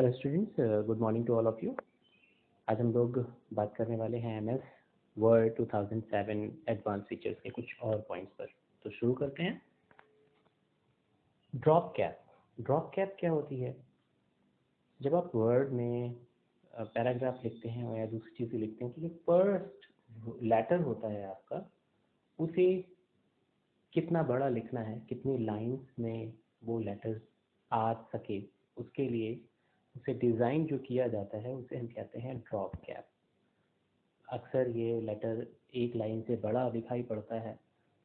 Hello students, good morning to all of you. आज हम लोग बात करने वाले हैं एमएस वर्ड 2007 एडवांस फीचर्स के कुछ और पॉइंट्स पर। तो शुरू करते हैं। ड्रॉप कैप क्या होती है? जब आप वर्ड में पैराग्राफ लिखते हैं या दूसरी चीज़ें लिखते हैं तो जो फर्स्ट लेटर होता है आपका, उसे कितना बड़ा लिखना है, कितनी लाइंस में वो लेटर आ सके, उसके लिए उसे डिज़ाइन जो किया जाता है उसे हम कहते हैं ड्रॉप कैप। अक्सर ये लेटर एक लाइन से बड़ा दिखाई पड़ता है,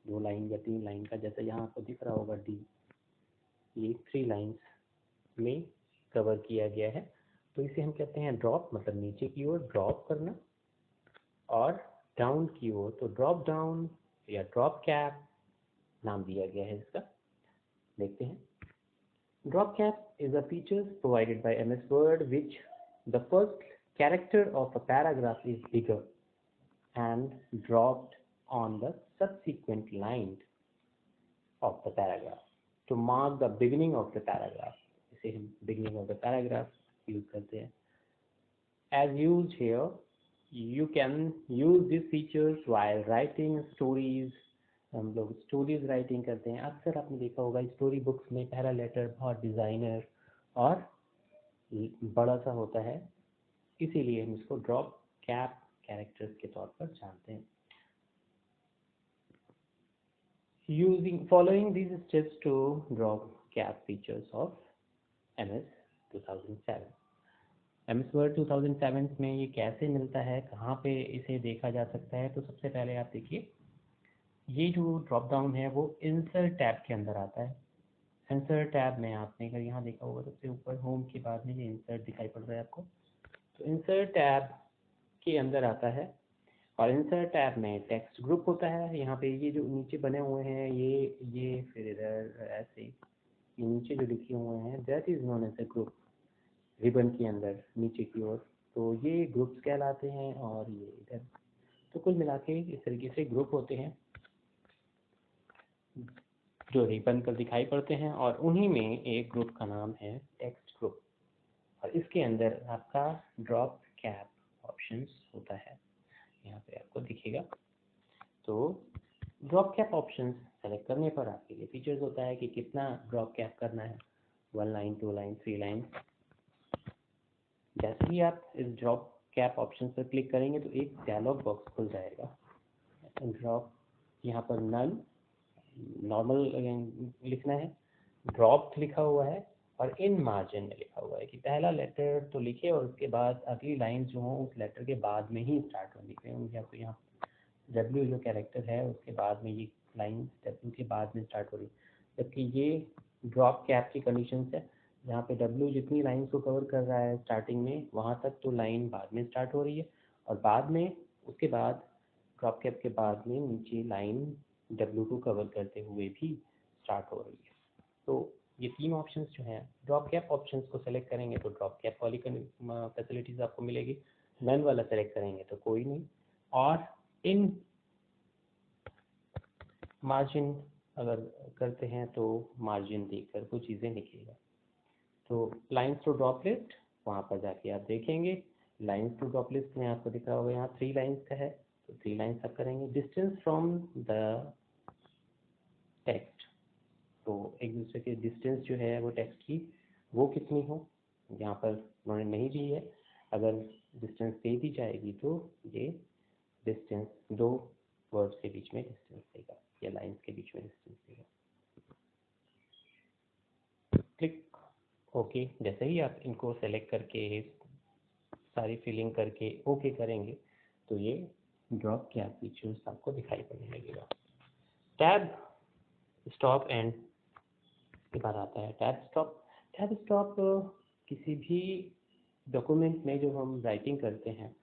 2 लाइन या 3 लाइन का, जैसे यहाँ आपको दिख रहा होगा डी, ये 3 लाइन्स में कवर किया गया है। तो इसे हम कहते हैं ड्रॉप, मतलब नीचे की ओर ड्रॉप करना, और डाउन की ओर तो ड्रॉप डाउन या ड्रॉप कैप नाम दिया गया है इसका। देखते हैं। Drop cap is a feature provided by MS Word which the first character of a paragraph is bigger and dropped on the subsequent line of the paragraph to mark the beginning of the paragraph. इसे हम beginning of the paragraph use करते हैं. As used here, you can use these features while writing stories. हम लोग stories writing करते हैं, अक्सर आपने देखा होगा स्टोरी बुक्स में पहला लेटर बहुत डिज़ाइनर और बड़ा सा होता है, इसीलिए हम इसको ड्रॉप कैप कैरेक्टर्स के तौर पर जानते हैं। Using following this steps to drop cap features of MS 2007। MS word 2007 में ये कैसे मिलता है, कहाँ पे इसे देखा जा सकता है? तो सबसे पहले आप देखिए, ये जो ड्रॉप डाउन है वो इंसर्ट टैब के अंदर आता है। इंसर्ट टैब में आपने अगर यहाँ देखा होगा सबसे ऊपर होम के बाद में ये इंसर्ट दिखाई पड़ रहा है आपको, तो इंसर्ट टैब के अंदर आता है। और इंसर्ट टैब में टेक्स्ट ग्रुप होता है। यहाँ पे ये जो नीचे बने हुए हैं, ये फिर इधर ऐसे ये नीचे जो लिखे हुए हैं, that is known as a group. Ribbon के अंदर नीचे की ओर तो ये ग्रुप्स कहलाते हैं, और ये इधर। तो कुल मिला के इस तरीके से ग्रुप होते हैं जो रिबन पर दिखाई पड़ते हैं, और उन्हीं में एक ग्रुप का नाम है टेक्स्ट ग्रुप, और इसके अंदर आपका ड्रॉप कैप ऑप्शंस होता है, यहाँ पे आपको दिखेगा। तो ड्रॉप कैप ऑप्शंस सेलेक्ट करने पर आपके लिए फीचर्स होता है कि कितना ड्रॉप कैप करना है, 1 लाइन, 2 लाइन, 3 लाइन। जैसे ही आप इस ड्रॉप कैप ऑप्शन पर क्लिक करेंगे तो एक डायलॉग बॉक्स खुल जाएगा। ड्रॉप यहाँ पर नल नॉर्मल लिखना है, ड्रॉप लिखा हुआ है, और इन मार्जिन में लिखा हुआ है कि पहला लेटर तो लिखे और उसके बाद अगली लाइन जो हो उस लेटर के बाद में ही स्टार्ट हो लिखे होंगे। आपको यहाँ डब्ल्यू जो कैरेक्टर है उसके बाद में ये लाइन डब्ल्यू के बाद में स्टार्ट हो रही है, जबकि ये ड्रॉप कैप की कंडीशन है जहाँ पे डब्ल्यू जितनी लाइन को कवर कर रहा है स्टार्टिंग में, वहाँ तक तो लाइन बाद में स्टार्ट हो रही है, और बाद में उसके बाद ड्रॉप कैप के बाद में नीचे लाइन W को कवर करते हुए भी स्टार्ट हो रही है। तो ये 3 ऑप्शंस जो हैं, ड्रॉप कैप ऑप्शंस को सेलेक्ट करेंगे तो ड्रॉप कैप वाली फैसिलिटीज़ आपको मिलेगी, नन वाला सेलेक्ट करेंगे तो कोई नहीं। और इन मार्जिन अगर करते हैं तो मार्जिन देखकर कुछ चीज़ें लिखिएगा। तो लाइन्स टू ड्रॉप लिस्ट, वहाँ पर जाके आप देखेंगे लाइन्स टू ड्रॉप लिस्ट में आपको दिख रहा होगा यहाँ 3 लाइन्स का है, तो 3 लाइन्स आप करेंगे। डिस्टेंस फ्रॉम द टेक्स्ट, तो एक दूसरे के डिस्टेंस जो है वो टेक्स्ट की वो कितनी हो, यहाँ पर उन्होंने नहीं दी है। अगर डिस्टेंस दे दी जाएगी तो ये डिस्टेंस 2 वर्ड्स के बीच में डिस्टेंस देगा या लाइन्स के बीच में डिस्टेंस देगा। Click okay. जैसे ही आप इनको सेलेक्ट करके सारी फिलिंग करके ओके करेंगे तो ये ड्रॉप कैप फीचर्स आपको दिखाई पड़ने लगेगा। टैब स्टॉप एंड के बाद आता है टैब स्टॉप किसी भी डॉक्यूमेंट में जो हम राइटिंग करते हैं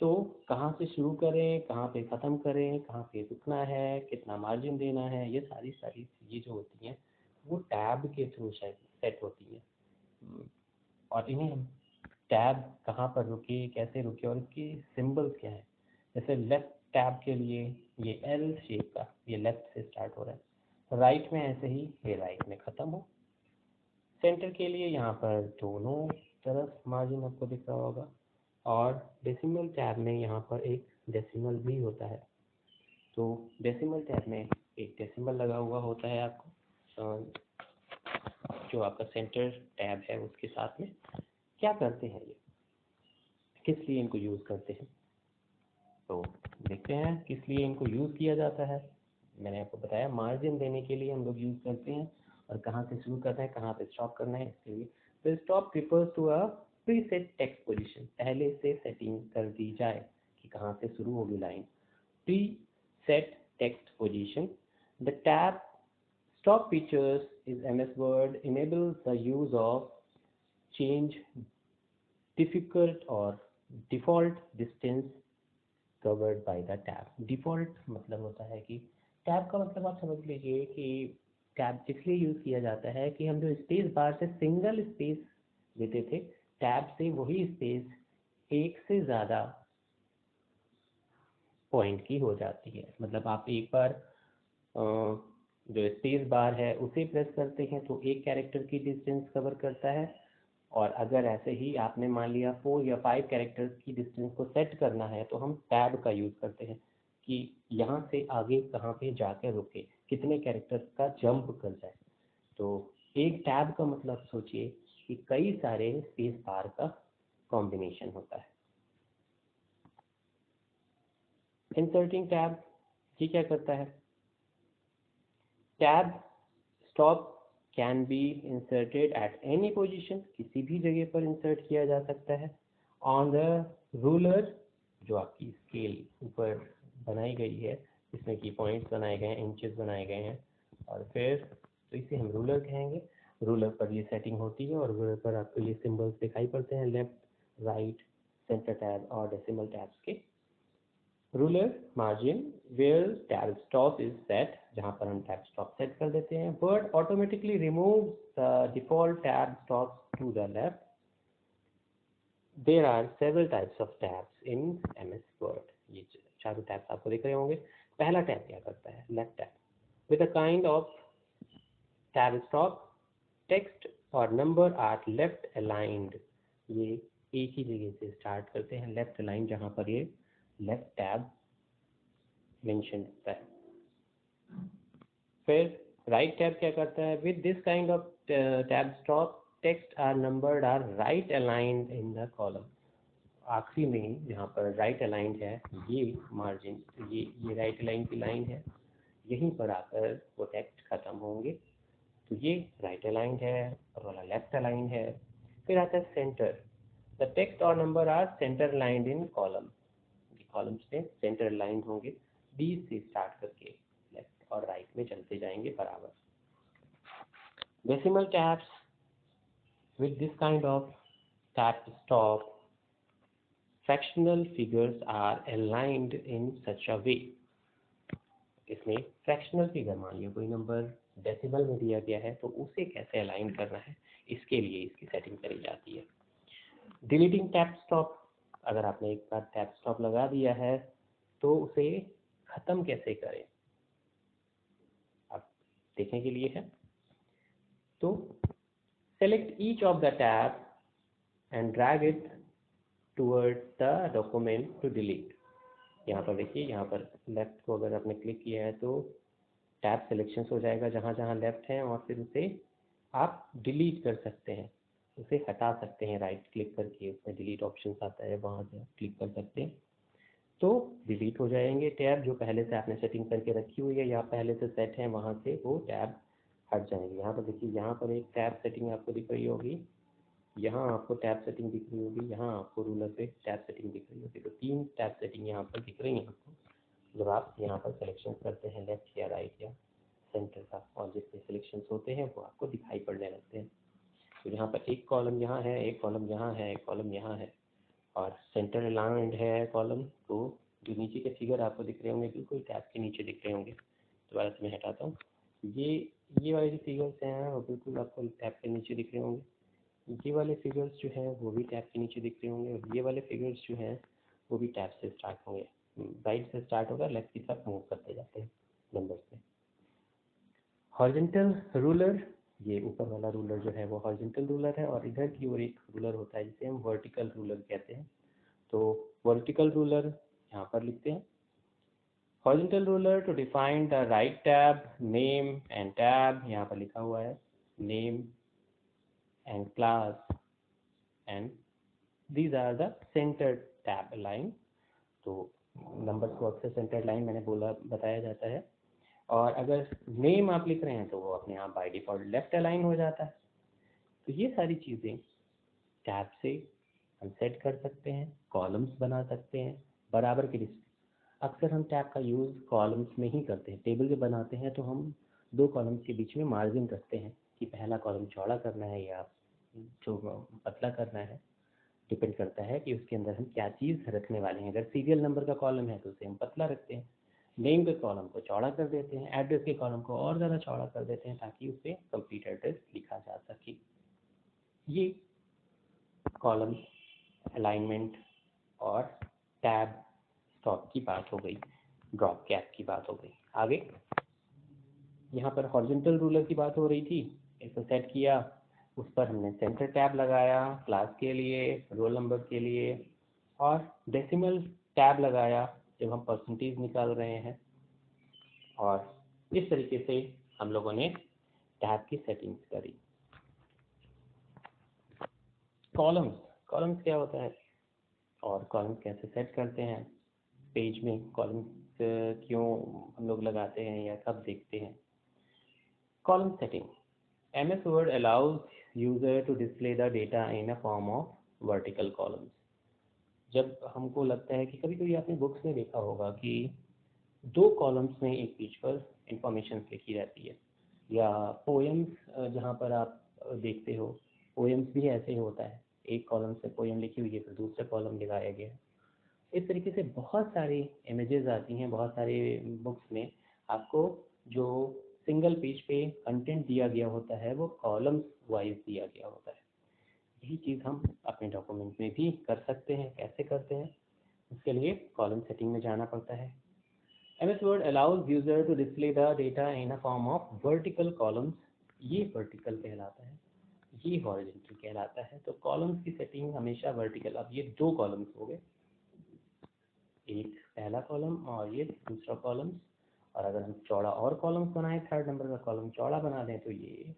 तो कहाँ से शुरू करें, कहाँ पे ख़त्म करें, कहाँ पे रुकना है, कितना मार्जिन देना है, ये सारी चीज़ें जो होती हैं वो टैब के थ्रू सेट होती है। और इन्हें हम टैब कहाँ पर रुके, कैसे रुके, और इसकी सिंबल्स क्या है। जैसे लेफ्ट टैब के लिए ये एल शेप का, ये लेफ्ट से स्टार्ट हो रहा है, राइट में ऐसे ही ये राइट में ख़त्म हो। सेंटर के लिए यहाँ पर दोनों तरफ मार्जिन आपको दिख रहा होगा, और डेसिमल टैब में यहाँ पर एक डेसिमल भी होता है। तो डेसिमल टैब में एक डेसिमल लगा हुआ होता है आपको, जो आपका सेंटर टैब है उसके साथ में। क्या करते हैं ये, किस लिए इनको यूज़ करते हैं, तो देखते हैं किस लिए इनको यूज़ किया जाता है। मैंने आपको बताया मार्जिन देने के लिए हम लोग यूज़ करते हैं, और कहाँ से शुरू करना है कहाँ पे स्टॉप करना है इसके लिए। तो stop refers to a preset text position, पहले से सेटिंग कर दी जाए कि कहाँ से शुरू होगी line. Preset text position. The tab stop features is MS Word enables the use of change difficult or default distance covered by the tab। default मतलब होता है कि टैब का मतलब आप समझ लीजिए कि टैब इसलिए यूज़ किया जाता है कि हम जो स्पेस बार से सिंगल स्पेस लेते थे, टैब से वही स्पेस एक से ज़्यादा पॉइंट की हो जाती है। मतलब आप एक बार जो स्पेस बार है उसे प्रेस करते हैं तो एक कैरेक्टर की डिस्टेंस कवर करता है, और अगर ऐसे ही आपने मान लिया 4 या 5 कैरेक्टर्स की डिस्टेंस को सेट करना है तो हम टैब का यूज़ करते हैं कि यहाँ से आगे कहाँ पे जाकर रुके, कितने कैरेक्टर्स का जंप कर जाए। तो एक टैब का मतलब सोचिए कि कई सारे स्पेस बार का कॉम्बिनेशन होता है। इंसर्टिंग टैब, ये क्या करता है, tab stop can be inserted at any position, किसी भी जगह पर इंसर्ट किया जा सकता है। ऑन द रूलर, जो आपकी स्केल ऊपर बनाई गई है इसमें की पॉइंट्स बनाए गए हैं, इंचेस बनाए गए हैं, और फिर तो इसे हम रूलर कहेंगे। रूलर पर ये सेटिंग होती है, और रूलर पर आपको ये सिंबल्स दिखाई पड़ते हैं, लेफ्ट राइट सेंटर टैब और डेसिमल टैब्स के। Ruler margin where tab stop is set, जहाँ पर हम टैब स्टॉप सेट कर देते हैं। Word automatically remove the default tab stop to the left. There are several types of tabs in MS word. ये चारों tabs आपको दिख रहे होंगे। पहला टैब क्या करता है, left tab, with a kind of tab stop text और नंबर आर लेफ्ट अलाइंड। ये एक ही जगह से स्टार्ट करते हैं, लेफ्ट अलाइन, जहाँ पर ये लेफ्ट टैब मेंशन होता है। फिर राइट टैब क्या करता है, with this kind of tab stop text are numbered are right aligned in the column. आखिरी में जहाँ पर राइट अलाइंड है, ये मार्जिन, ये राइट अलाइन की लाइन है, यहीं पर आकर वो टेक्स्ट खत्म होंगे। तो ये राइट अलाइंड है और वाला लेफ्ट अलाइंड है। फिर आता है सेंटर। द टेक्स्ट और number are centre lined in column, columns में सेंटर लाइन होंगे, डी से स्टार्ट करके लेफ्ट और राइट में चलते जाएंगे बराबर। Decimal tabs, with this kind of tab stop fractional figures are aligned in such a way. इसमें फ्रैक्शनल फिगर, मान लिया कोई नंबर डेसिमल में दिया गया है तो उसे कैसे अलाइन करना है, इसके लिए इसकी सेटिंग करी जाती है। डिलीटिंग टैब स्टॉप, अगर आपने एक बार टैब स्टॉप लगा दिया है तो उसे ख़त्म कैसे करें, आप देखने के लिए है। तो select each of the tab and drag it towards the document to delete. यहाँ पर देखिए, यहाँ पर लेफ्ट को अगर आपने क्लिक किया है तो टैब सिलेक्शन हो जाएगा जहाँ जहाँ लेफ्ट है, और फिर उसे आप डिलीट कर सकते हैं, उसे हटा सकते हैं राइट क्लिक करके, उसमें डिलीट ऑप्शन आता है, वहाँ से क्लिक कर सकते हैं तो डिलीट हो जाएंगे टैब जो पहले से आपने सेटिंग करके रखी हुई है या पहले से सेट है, वहाँ से वो टैब हट जाएंगे। यहाँ पर देखिए, यहाँ पर एक टैब सेटिंग आपको दिख रही होगी, यहाँ आपको टैब सेटिंग दिख रही होगी, यहाँ आपको रूलर पे टैब सेटिंग दिख रही होगी। तो 3 टैब सेटिंग यहाँ पर दिख रही हैं आपको जब आप यहाँ पर सिलेक्शन करते हैं लेफ्ट या राइट या सेंटर का, और जितने सिलेक्शन होते हैं वो आपको दिखाई पड़ने लगते हैं। तो यहाँ पर एक कॉलम यहाँ है, एक कॉलम यहाँ है, एक कॉलम यहाँ है, और सेंटर अलाइंड है कॉलम। तो जो नीचे के फिगर आपको दिख रहे होंगे बिल्कुल टैब के नीचे दिख रहे होंगे। दोबारा से मैं हटाता हूँ, ये वाले जो फिगर्स हैं वो बिल्कुल आपको टैब के नीचे दिख रहे होंगे, ये वाले फिगर्स जो हैं वो भी टैब के नीचे दिख रहे होंगे, और ये वाले फिगर्स जो हैं वो भी टैब से स्टार्ट होंगे। राइट से स्टार्ट होगा, लेफ्ट की तरफ मूव करते जाते हैं नंबर्स में। हॉरिजॉन्टल रूलर, ये ऊपर वाला रूलर जो है वो हॉरिजॉन्टल रूलर है, और इधर की ओर एक रूलर होता है जिसे हम वर्टिकल रूलर कहते हैं। तो वर्टिकल रूलर यहाँ पर लिखते हैं, horizontal ruler to define the right tab, name and tab, यहाँ पर लिखा हुआ है name and class and these are the centered tab line। तो नंबर्स को अक्सर सेंटर्ड लाइन मैंने बताया जाता है, और अगर नेम आप लिख रहे हैं तो वो अपने आप बाय डिफॉल्ट लेफ्ट अलाइन हो जाता है। तो ये सारी चीज़ें टैब से हम सेट कर सकते हैं, कॉलम्स बना सकते हैं बराबर की डिस्टेंस। अक्सर हम टैब का यूज़ कॉलम्स में ही करते हैं, टेबल जब बनाते हैं तो हम दो कॉलम्स के बीच में मार्जिन रखते हैं कि पहला कॉलम चौड़ा करना है या जो पतला करना है, डिपेंड करता है कि उसके अंदर हम क्या चीज़ रखने वाले हैं। अगर सीरियल नंबर का कॉलम है तो उसे हम पतला रखते हैं, नेम के कॉलम को चौड़ा कर देते हैं, एड्रेस के कॉलम को और ज़्यादा चौड़ा कर देते हैं ताकि उसे कंप्लीट एड्रेस लिखा जा सके। ये कॉलम अलाइनमेंट और टैब स्टॉप की बात हो गई, ड्रॉप कैप की बात हो गई। आगे यहाँ पर हॉरिजॉन्टल रूलर की बात हो रही थी, इसे सेट किया, उस पर हमने सेंटर टैब लगाया क्लास के लिए, रोल नंबर के लिए, और डेसिमल टैब लगाया जब हम परसेंटेज निकाल रहे हैं। और इस तरीके से हम लोगों ने टैब की सेटिंग्स करी। कॉलम्स क्या होता है और कॉलम्स कैसे सेट करते हैं, पेज में कॉलम्स क्यों हम लोग लगाते हैं या कब देखते हैं। Column setting, MS Word allows user to display the data in a form of vertical columns। जब हमको लगता है कि कभी कभी आपने बुक्स में देखा होगा कि दो कॉलम्स में एक पेज पर इंफॉर्मेशन लिखी रहती है, या पोएम्स जहाँ पर आप देखते हो पोएम्स भी ऐसे ही होता है, एक कॉलम से पोएम लिखी हुई है फिर दूसरे कॉलम लगाया गया है। इस तरीके से बहुत सारी इमेजेस आती हैं, बहुत सारे बुक्स में आपको जो सिंगल पेज पे कंटेंट दिया गया होता है वो कॉलम्स वाइज दिया गया होता है। यही चीज़ हम अपने डॉक्यूमेंट में भी कर सकते हैं। कैसे करते हैं, उसके लिए कॉलम सेटिंग में जाना पड़ता है। MS Word allows user to display the data in a form of vertical columns। ये वर्टिकल कहलाता है, ये हॉरिजॉन्टल कहलाता है। तो कॉलम्स की सेटिंग हमेशा वर्टिकल। अब ये दो कॉलम्स हो गए, एक पहला कॉलम और ये दूसरा कॉलम, और अगर हम चौड़ा और कॉलम्स बनाएं, थर्ड नंबर का कॉलम चौड़ा बना दें तो ये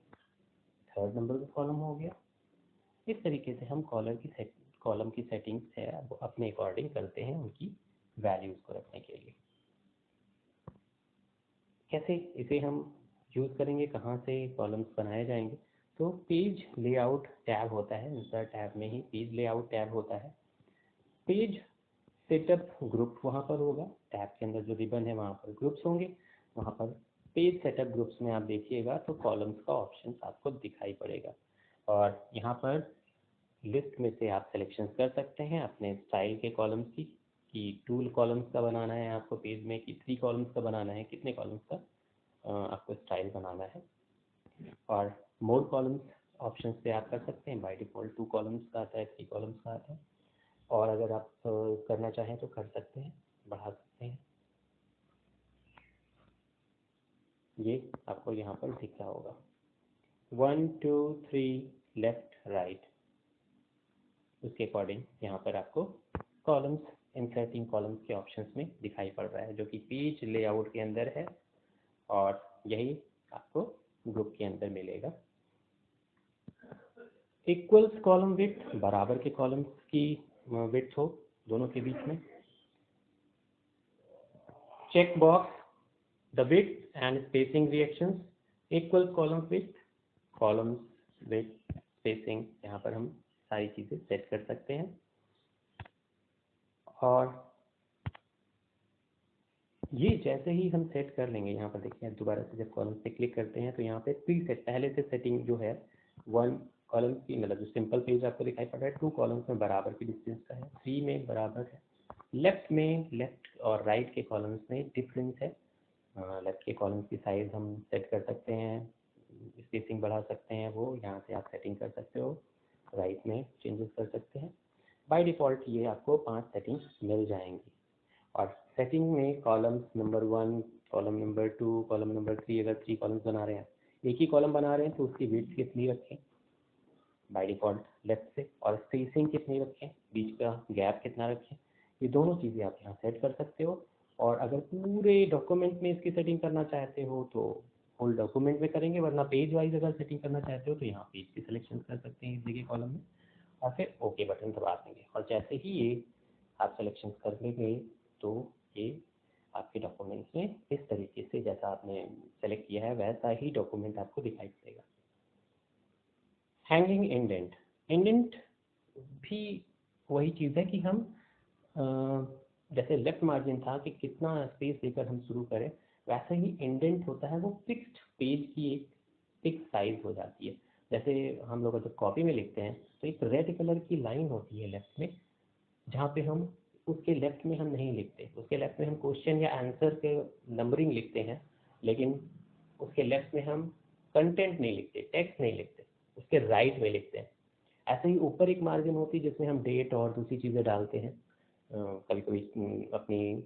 थर्ड नंबर का कॉलम हो गया। इस तरीके से हम कॉलम की सेटिंग्स है वो अपने अकॉर्डिंग करते हैं उनकी वैल्यूज को रखने के लिए। कैसे इसे हम यूज़ करेंगे, कहाँ से कॉलम्स बनाए जाएंगे, तो पेज लेआउट टैब होता है, इंसर्ट टैब में ही पेज लेआउट टैब होता है। पेज सेटअप ग्रुप वहाँ पर होगा, टैब के अंदर जो रिबन है वहाँ पर ग्रुप्स होंगे, वहाँ पर पेज सेटअप ग्रुप्स में आप देखिएगा तो कॉलम्स का ऑप्शन आपको दिखाई पड़ेगा, और यहाँ पर लिस्ट में से आप सिलेक्शन कर सकते हैं अपने स्टाइल के कॉलम्स की, कि 2 कॉलम्स का बनाना है आपको पेज में, कि 3 कॉलम्स का बनाना है, कितने कॉलम्स का आपको स्टाइल बनाना है। और मोर कॉलम्स ऑप्शन से आप कर सकते हैं, बाय डिफॉल्ट 2 कॉलम्स का आता है, 3 कॉलम्स का आता है, और अगर आप करना चाहें तो कर सकते हैं, बढ़ा सकते हैं। ये आपको यहाँ पर दिख रहा होगा 1 2 3 लेफ्ट राइट, उसके अकॉर्डिंग यहाँ पर आपको कॉलम्स, इंसर्टिंग कॉलम्स के ऑप्शंस में दिखाई पड़ रहा है, जो कि पेज लेआउट के अंदर है, और यही आपको ग्रुप के अंदर मिलेगा। इक्वल्स कॉलम विड्थ, बराबर के कॉलम्स की विड्थ हो दोनों के बीच में। Check box, the width and spacing reactions equals column width, columns width spacing, यहाँ पर हम सारी चीज़ें सेट कर सकते हैं। और ये जैसे ही हम सेट कर लेंगे, यहाँ पर देखिए दोबारा से जब कॉलम पे क्लिक करते हैं तो यहाँ पे प्री सेट पहले से सेटिंग जो है 1 कॉलम की, मतलब जो सिंपल पेज आपको दिखाई पड़ रहा है 2 कॉलम्स में बराबर की डिस्टेंस का है, 3 में बराबर है, लेफ्ट में लेफ्ट और राइट के कॉलम्स में डिफरेंस है। लेफ्ट के कॉलम्स की साइज हम सेट कर सकते हैं, स्पेसिंग बढ़ा सकते हैं, वो यहाँ से आप सेटिंग कर सकते हो, राइट में चेंजेस कर सकते हैं। बाय डिफ़ॉल्ट ये आपको 5 सेटिंग्स मिल जाएंगी, और सेटिंग में columns number 1, column number 2, column number 3, अगर 3 कॉलम्स बना रहे हैं एक ही कॉलम बना रहे हैं तो उसकी विड्थ कितनी रखें बाय डिफ़ॉल्ट लेफ्ट से, और स्पेसिंग कितनी रखें, बीच का गैप कितना रखें, ये दोनों चीज़ें आप यहाँ सेट कर सकते हो। और अगर पूरे डॉक्यूमेंट में इसकी सेटिंग करना चाहते हो तो होल डॉक्यूमेंट में करेंगे, वरना पेज वाइज अगर सेटिंग करना चाहते हो तो यहाँ पेज की सिलेक्शन कर सकते हैं इस जगह कॉलम में, और फिर ओके बटन दबा देंगे। और जैसे ही ये आप सिलेक्शन कर लेंगे तो ये आपके डॉक्यूमेंट्स में इस तरीके से जैसा आपने सेलेक्ट किया है वैसा ही डॉक्यूमेंट आपको दिखाई पड़ेगा। हैंगिंग इंडेंट, इंडेंट भी वही चीज़ है कि हम जैसे लेफ्ट मार्जिन था कि कितना स्पेस लेकर हम शुरू करें, वैसे ही इंडेंट होता है, वो फिक्स्ड पेज की एक फिक्स साइज हो जाती है। जैसे हम लोग जब कॉपी में लिखते हैं तो एक रेड कलर की लाइन होती है लेफ्ट में, जहाँ पे हम उसके लेफ्ट में हम नहीं लिखते, उसके लेफ्ट में हम क्वेश्चन या आंसर के नंबरिंग लिखते हैं, लेकिन उसके लेफ्ट में हम कंटेंट नहीं लिखते, टेक्स्ट नहीं लिखते, उसके राइट में लिखते हैं। ऐसे ही ऊपर एक मार्जिन होती है जिसमें हम डेट और दूसरी चीज़ें डालते हैं, कभी कभी अपनी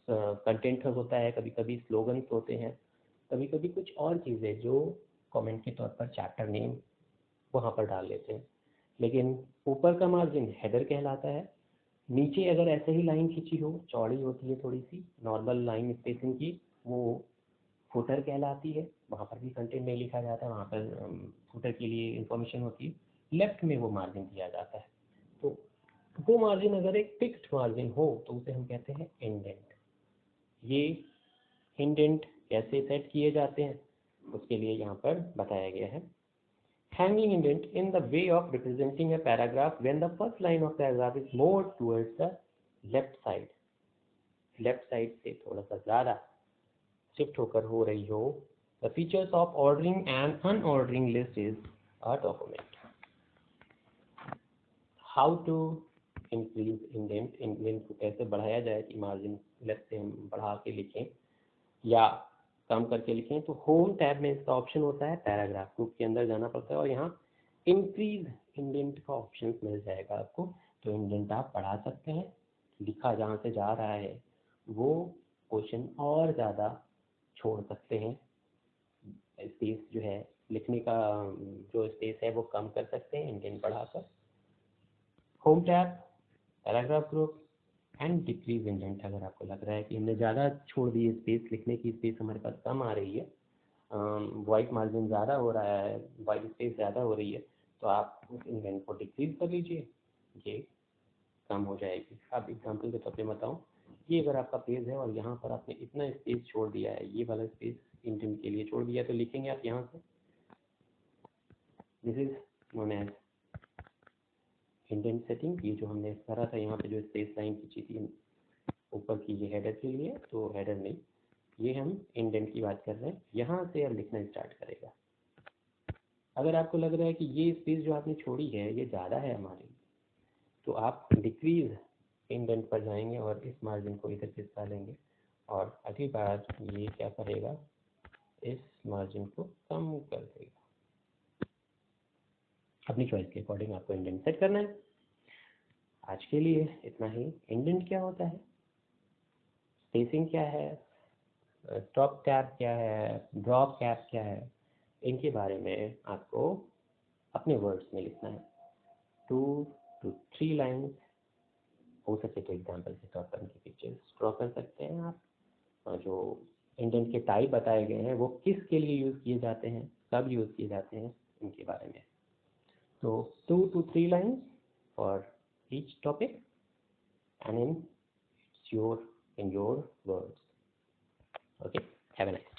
कंटेंट होता है, कभी कभी स्लोगन्स होते हैं, कभी कभी कुछ और चीज़ें जो कमेंट के तौर पर चैप्टर नेम वहाँ पर डाल लेते हैं। लेकिन ऊपर का मार्जिन हेडर कहलाता है। नीचे अगर ऐसे ही लाइन खींची हो, चौड़ी होती है थोड़ी सी नॉर्मल लाइन स्पेसिंग की, वो फुटर कहलाती है। वहाँ पर भी कंटेंट नहीं लिखा जाता है, वहाँ पर फुटर के लिए इंफॉर्मेशन होती है। लेफ्ट में वो मार्जिन दिया जाता है। तो वो मार्जिन अगर एक फिक्स्ड मार्जिन हो तो उसे हम कहते हैं इंडेंट। ये इंडेंट कैसे सेट किए जाते हैं उसके लिए यहाँ पर बताया गया है। Hanging indent in the way of representing a paragraph when the first line of paragraph is more towards the left side, left side से थोड़ा सा ज़्यादा शिफ्ट होकर हो रही हो। The features of ordering and unordering list is a document. How to increase indent, indent को कैसे बढ़ाया जाए कि मार्जिन लेफ्ट से हम बढ़ा के लिखें या कम करके लिखें, तो होम टैब में इसका ऑप्शन होता है, पैराग्राफ ग्रुप के अंदर जाना पड़ता है और यहाँ इंक्रीज इंडेंट का ऑप्शन मिल जाएगा आपको। तो इंडेंट आप बढ़ा सकते हैं, लिखा जहाँ से जा रहा है वो क्वेश्चन और ज़्यादा छोड़ सकते हैं, स्पेस जो है लिखने का जो स्पेस है वो कम कर सकते हैं इंडेंट बढ़ाकर। Home tab, paragraph group and decrease indent. अगर आपको लग रहा है कि हमने ज़्यादा छोड़ दी स्पेस, लिखने की स्पेस हमारे पास कम आ रही है, वाइट मार्जिन ज़्यादा हो रहा है, वाइट स्पेस ज़्यादा हो रही है, तो आप उस इंडेंट को डिक्रीज कर लीजिए, ये कम हो जाएगी। अब एग्जांपल के तौर पे बताऊँ, ये अगर आपका पेज है और यहाँ पर आपने इतना स्पेस छोड़ दिया है, ये वाला स्पेस इंडेंट के लिए छोड़ दिया, तो लिखेंगे आप यहाँ से, this is known as indent setting. ये जो हमने करा था यहाँ पे जो स्पेस लाइन खींची थी ऊपर की, ये हेडर के लिए, तो हेडर नहीं, ये हम इंडेंट की बात कर रहे हैं। यहाँ से अब लिखना स्टार्ट करेगा। अगर आपको लग रहा है कि ये स्पेस जो आपने छोड़ी है ये ज़्यादा है हमारी, तो आप डिक्रीज इंडेंट पर जाएंगे और इस मार्जिन को इधर खिसका लेंगे और अगली बार ये क्या करेगा, इस मार्जिन को कम कर देगा। अपनी चॉइस के अकॉर्डिंग आपको इंडेंट सेट करना है। आज के लिए इतना ही। इंडेंट क्या होता है, स्पेसिंग क्या है, टॉप कैप क्या है, ड्रॉप कैप क्या है, इनके बारे में आपको अपने वर्ड्स में लिखना है। 2 to 3 लाइन्स हो सके तो एग्जाम्पल के तौर पर इनकी पिक्चर्स ड्रॉ कर सकते हैं आप। और जो इंडेंट के टाइप बताए गए हैं वो किसके लिए यूज़ किए जाते हैं, कब यूज़ किए जाते हैं, इनके बारे में। तो 2 to 3 lines for each topic and in your words. Okay, have a nice day.